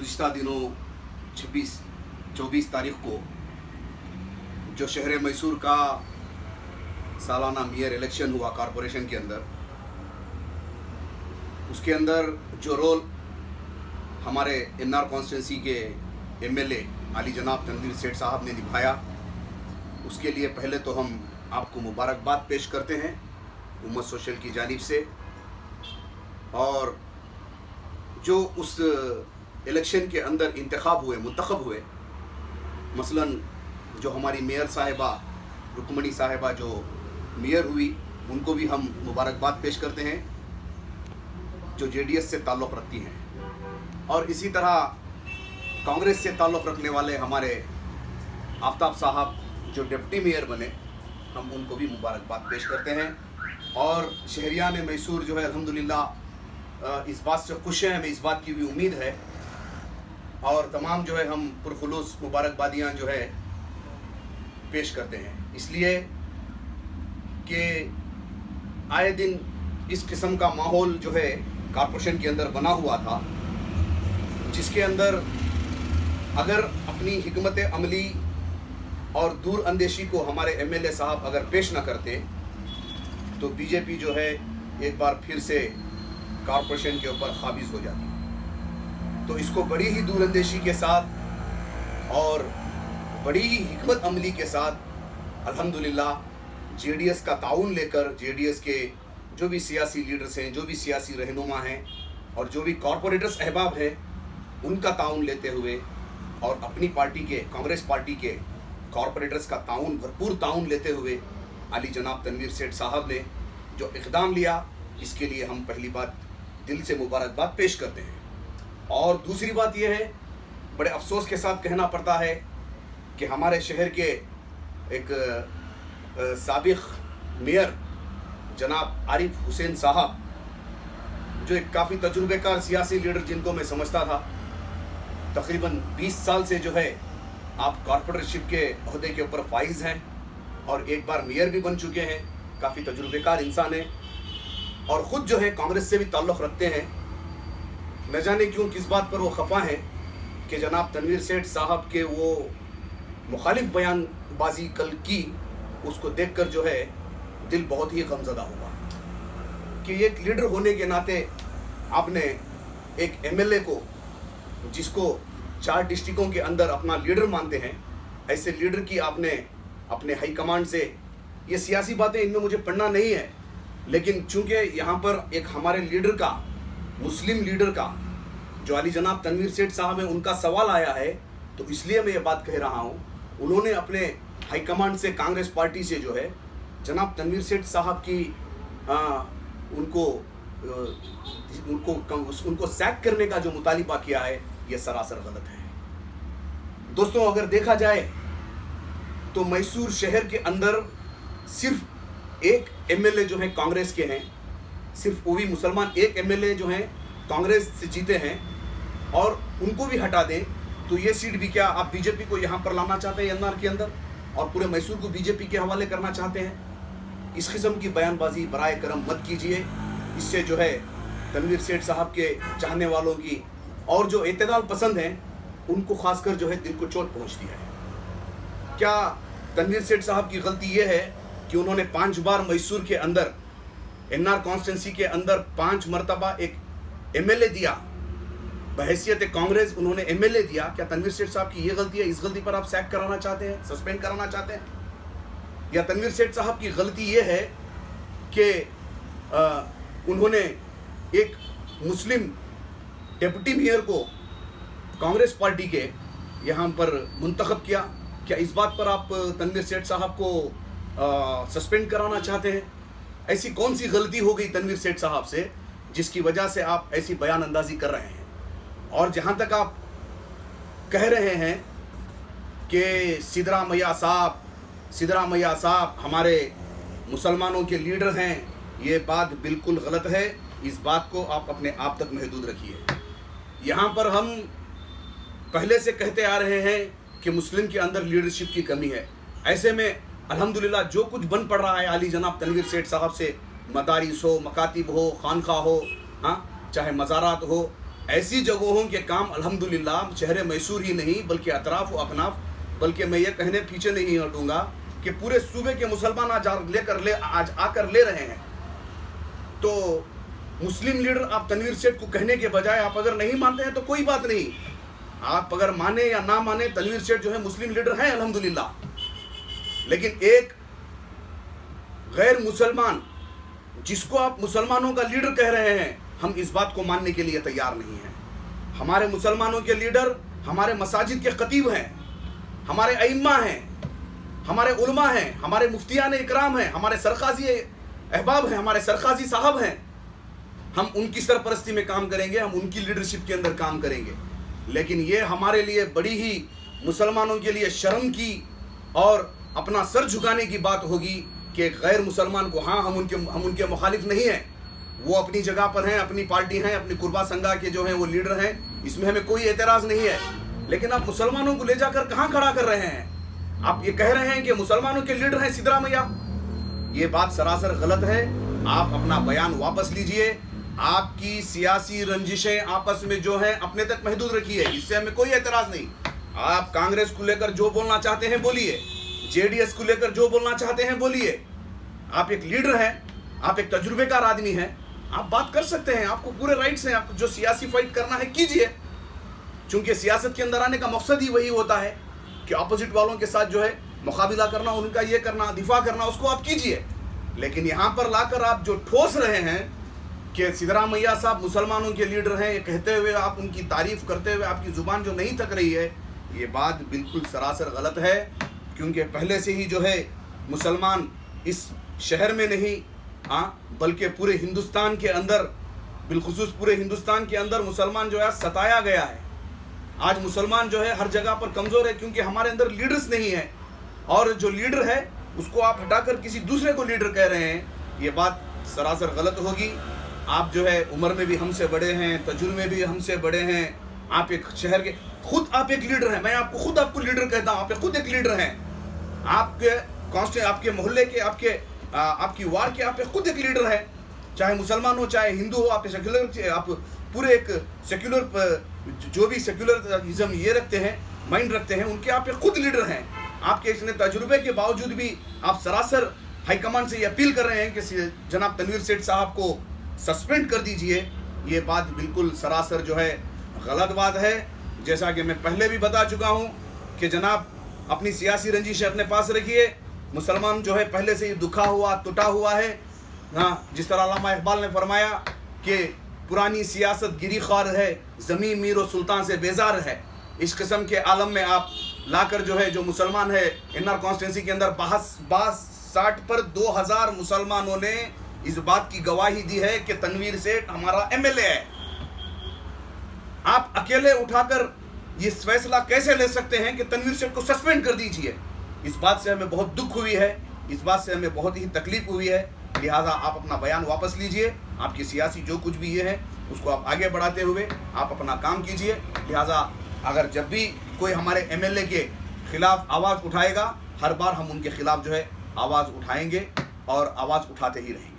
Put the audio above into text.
गुज़िश्ता दिनों 24 तारीख को जो शहर मैसूर का सालाना मेयर इलेक्शन हुआ कॉरपोरेशन के अंदर, उसके अंदर जो रोल हमारे एनआर कॉन्स्टिट्यूंसी के एमएलए आली जनाब तनवीर सेठ साहब ने निभाया, उसके लिए पहले तो हम आपको मुबारकबाद पेश करते हैं उम्मत सोशल की जानिब से। और जो उस इलेक्शन के अंदर मुंतखब हुए, मसलन जो हमारी मेयर साहिबा रुकमणी साहिबा जो मेयर हुई, उनको भी हम मुबारकबाद पेश करते हैं जो जेडीएस से ताल्लुक़ रखती हैं। और इसी तरह कांग्रेस से ताल्लुक़ रखने वाले हमारे आफ्ताब साहब जो डिप्टी मेयर बने, हम उनको भी मुबारकबाद पेश करते हैं। और शहरियान मैसूर जो है अल्हम्दुलिल्लाह इस बात से खुश हैं, हमें इस बात की भी उम्मीद है। और तमाम जो है हम पुरखुलूस मुबारकबादियाँ जो है पेश करते हैं, इसलिए कि आए दिन इस किस्म का माहौल जो है कॉरपोरेशन के अंदर बना हुआ था, जिसके अंदर अगर अपनी हिकमत अमली और दूर अंदेशी को हमारे एमएलए साहब अगर पेश न करते तो बीजेपी जो है एक बार फिर से कॉरपोरेशन के ऊपर काबिज हो जाती। तो इसको बड़ी ही दूरअंदेशी के साथ और बड़ी ही हिकमत अमली के साथ अल्हम्दुलिल्लाह जेडीएस का ताउन लेकर, जेडीएस के जो भी सियासी लीडर्स हैं, जो भी सियासी रहनुमा हैं और जो भी कॉरपोरेटर्स अहबाब हैं, उनका ताउन लेते हुए और अपनी पार्टी के कांग्रेस पार्टी के कॉरपोरेटर्स का ताउन, भरपूर ताउन लेते हुए आली जनाब तनवीर सेठ साहब ने जो इक़दाम लिया, इसके लिए हम पहली बात दिल से मुबारकबाद पेश करते हैं। और दूसरी बात यह है, बड़े अफसोस के साथ कहना पड़ता है कि हमारे शहर के एक साबिक मेयर जनाब आरिफ हुसैन साहब, जो एक काफ़ी तजुर्बेकार सियासी लीडर जिनको मैं समझता था, तकरीबन 20 साल से जो है आप कॉरपोरेटरशिप के अहदे के ऊपर फाइज हैं और एक बार मेयर भी बन चुके हैं, काफ़ी तजुर्बेकार इंसान हैं और ख़ुद जो है कांग्रेस से भी ताल्लुक़ रखते हैं। न जाने क्यों किस बात पर वो खफा हैं कि जनाब तनवीर सेठ साहब के वो मुखालिफ बयानबाजी कल की, उसको देखकर जो है दिल बहुत ही गमज़दा हुआ कि एक लीडर होने के नाते आपने एक एमएलए को, जिसको 4 डिस्ट्रिक्टों के अंदर अपना लीडर मानते हैं, ऐसे लीडर की आपने अपने हाई कमांड से, ये सियासी बातें इनमें मुझे पढ़ना नहीं है, लेकिन चूंकि यहाँ पर एक हमारे लीडर का, मुस्लिम लीडर का जो अली जनाब तनवीर सेठ साहब हैं, उनका सवाल आया है, तो इसलिए मैं ये बात कह रहा हूँ। उन्होंने अपने हाई कमांड से, कांग्रेस पार्टी से जो है जनाब तनवीर सेठ साहब की उनको सैक करने का जो मुतालिबा किया है, ये सरासर गलत है। दोस्तों, अगर देखा जाए तो मैसूर शहर के अंदर सिर्फ एक एमएलए जो है कांग्रेस के हैं, सिर्फ वो भी मुसलमान एक एमएलए जो हैं कांग्रेस से जीते हैं, और उनको भी हटा दें तो ये सीट भी क्या आप बीजेपी को यहाँ पर लाना चाहते हैं एनआर के अंदर, और पूरे मैसूर को बीजेपी के हवाले करना चाहते हैं? इस किस्म की बयानबाजी बराए करम मत कीजिए। इससे जो है तनवीर सेठ साहब के चाहने वालों की और जो एतदाल पसंद हैं, उनको खासकर जो है दिल को चोट पहुँचती है। क्या तनवीर सेठ साहब की गलती ये है कि उन्होंने 5 बार मैसूर के अंदर एनआर कॉन्स्टिट्यूंसी के अंदर 5 मरतबा एक एमएलए दिया, बहैसियत कांग्रेस उन्होंने एमएलए दिया? क्या तनवीर सेठ साहब की ये गलती है? इस गलती पर आप सैक कराना चाहते हैं, सस्पेंड कराना चाहते हैं? या तनवीर सेठ साहब की गलती ये है कि उन्होंने एक मुस्लिम डिप्टी मेयर को कांग्रेस पार्टी के यहाँ पर मुंतखब किया? क्या इस बात पर आप तनवीर सेठ साहब को सस्पेंड कराना चाहते हैं? ऐसी कौन सी गलती हो गई तनवीर सेठ साहब से जिसकी वजह से आप ऐसी बयान अंदाजी कर रहे हैं? और जहाँ तक आप कह रहे हैं कि सिद्धरामैया साहब हमारे मुसलमानों के लीडर हैं, ये बात बिल्कुल गलत है। इस बात को आप अपने आप तक महदूद रखिए। यहाँ पर हम पहले से कहते आ रहे हैं कि मुस्लिम के अंदर लीडरशिप की कमी है। ऐसे में अल्हम्दुलिल्लाह जो कुछ बन पड़ रहा है आली जनाब तनवीर सेठ साहब से, मदारिस हो, मकातिब हो, खानखा हो, हाँ, चाहे मज़ारात हो, ऐसी जगहों के काम अल्हम्दुलिल्लाह शहर मैसूर ही नहीं बल्कि अतराफ व अकनाफ, बल्कि मैं ये कहने पीछे नहीं हटूंगा कि पूरे सूबे के मुसलमान आज आकर ले रहे हैं। तो मुस्लिम लीडर आप तनवीर सेठ को कहने के बजाय आप अगर नहीं मानते हैं तो कोई बात नहीं, आप अगर माने या ना माने, तनवीर सेठ जो है मुस्लिम लीडर हैं अल्हम्दुलिल्लाह। लेकिन एक गैर मुसलमान जिसको आप मुसलमानों का लीडर कह रहे हैं, हम इस बात को मानने के लिए तैयार नहीं हैं। हमारे मुसलमानों के लीडर हमारे मसाजिद के खतीब हैं, हमारे अइम्मा हैं, हमारे उलमा हैं, हमारे मुफ्तियान इकराम हैं, हमारे सरकाजी अहबाब हैं, हमारे सरकाजी साहब हैं। हम उनकी सरपरस्ती में काम करेंगे, हम उनकी लीडरशिप के अंदर काम करेंगे। लेकिन ये हमारे लिए बड़ी ही मुसलमानों के लिए शर्म की और अपना सर झुकाने की बात होगी कि गैर मुसलमान को, हाँ हम उनके मुखालिफ नहीं हैं, वो अपनी जगह पर हैं, अपनी पार्टी हैं, अपनी कुर्बा संगा के जो हैं वो लीडर हैं, इसमें हमें कोई एतराज़ नहीं है। लेकिन आप मुसलमानों को ले जाकर कहाँ खड़ा कर रहे हैं? आप ये कह रहे हैं कि मुसलमानों के लीडर हैं सिद्धरामैया। ये बात सरासर गलत है। आप अपना बयान वापस लीजिए। आपकी सियासी रंजिशें आपस में जो हैं अपने तक महदूद रखिए, इससे हमें कोई एतराज़ नहीं। आप कांग्रेस को लेकर जो बोलना चाहते हैं बोलिए, जेडीएस को लेकर जो बोलना चाहते हैं बोलिए। आप एक लीडर हैं, आप एक तजुर्बेकार आदमी हैं, आप बात कर सकते हैं, आपको पूरे राइट्स हैं। आपको जो सियासी फाइट करना है कीजिए, चूंकि सियासत के अंदर आने का मकसद ही वही होता है कि अपोजिट वालों के साथ जो है मुकाबला करना, उनका ये करना, दिफा करना, उसको आप कीजिए। लेकिन यहाँ पर लाकर आप जो ठोस रहे हैं कि सिद्धरामैया साहब मुसलमानों के लीडर हैं, ये कहते हुए आप उनकी तारीफ़ करते हुए आपकी ज़ुबान जो नहीं थक रही है, ये बात बिल्कुल सरासर गलत है। क्योंकि पहले से ही जो है मुसलमान इस शहर में नहीं, बल्कि पूरे हिंदुस्तान के अंदर, बिलखुसूस पूरे हिंदुस्तान के अंदर मुसलमान जो है सताया गया है। आज मुसलमान जो है हर जगह पर कमज़ोर है क्योंकि हमारे अंदर लीडर्स नहीं है, और जो लीडर है उसको आप हटाकर किसी दूसरे को लीडर कह रहे हैं, ये बात सरासर गलत होगी। आप जो है उम्र में भी हमसे बड़े हैं, तजुर्बे में भी हमसे बड़े हैं, आप एक शहर के खुद आप एक लीडर हैं। मैं आपको लीडर कहता हूँ, आप खुद एक लीडर हैं। आपके मोहल्ले के, आपकी वार्ड के आप खुद एक लीडर हैं। चाहे मुसलमान हो चाहे हिंदू हो, आप सेक्युलर, आप पूरे एक सेक्युलर, जो भी सेक्युलरिज्म ये रखते हैं, माइंड रखते हैं, उनके आप खुद लीडर हैं। आपके इतने तजुर्बे के बावजूद भी आप सरासर हाईकमान से ये अपील कर रहे हैं कि जनाब तनवीर सेठ साहब को सस्पेंड कर दीजिए। ये बात बिल्कुल सरासर जो है गलत बात है। जैसा कि मैं पहले भी बता चुका हूँ कि जनाब अपनी सियासी रंजिशें अपने पास रखिए। मुसलमान जो है पहले से ही दुखा हुआ, टूटा हुआ है। हाँ, जिस तरह अल्लामा इकबाल ने फरमाया कि पुरानी सियासत गिरी ख्वार है, ज़मीं मीर और सुल्तान से बेजार है। इस किस्म के आलम में आप लाकर जो है, जो मुसलमान है एनआर कॉन्स्टिट्यूंसी के अंदर 60 पर 2000 मुसलमानों ने इस बात की गवाही दी है कि तनवीर सेठ हमारा एमएलए है। आप अकेले उठाकर ये फैसला कैसे ले सकते हैं कि तनवीर सेठ को सस्पेंड कर दीजिए? इस बात से हमें बहुत दुख हुई है, इस बात से हमें बहुत ही तकलीफ हुई है। लिहाजा आप अपना बयान वापस लीजिए। आपकी सियासी जो कुछ भी ये है उसको आप आगे बढ़ाते हुए आप अपना काम कीजिए। लिहाजा अगर जब भी कोई हमारे एमएलए के खिलाफ आवाज़ उठाएगा, हर बार हम उनके खिलाफ जो है आवाज़ उठाएंगे और आवाज़ उठाते ही रहेंगे।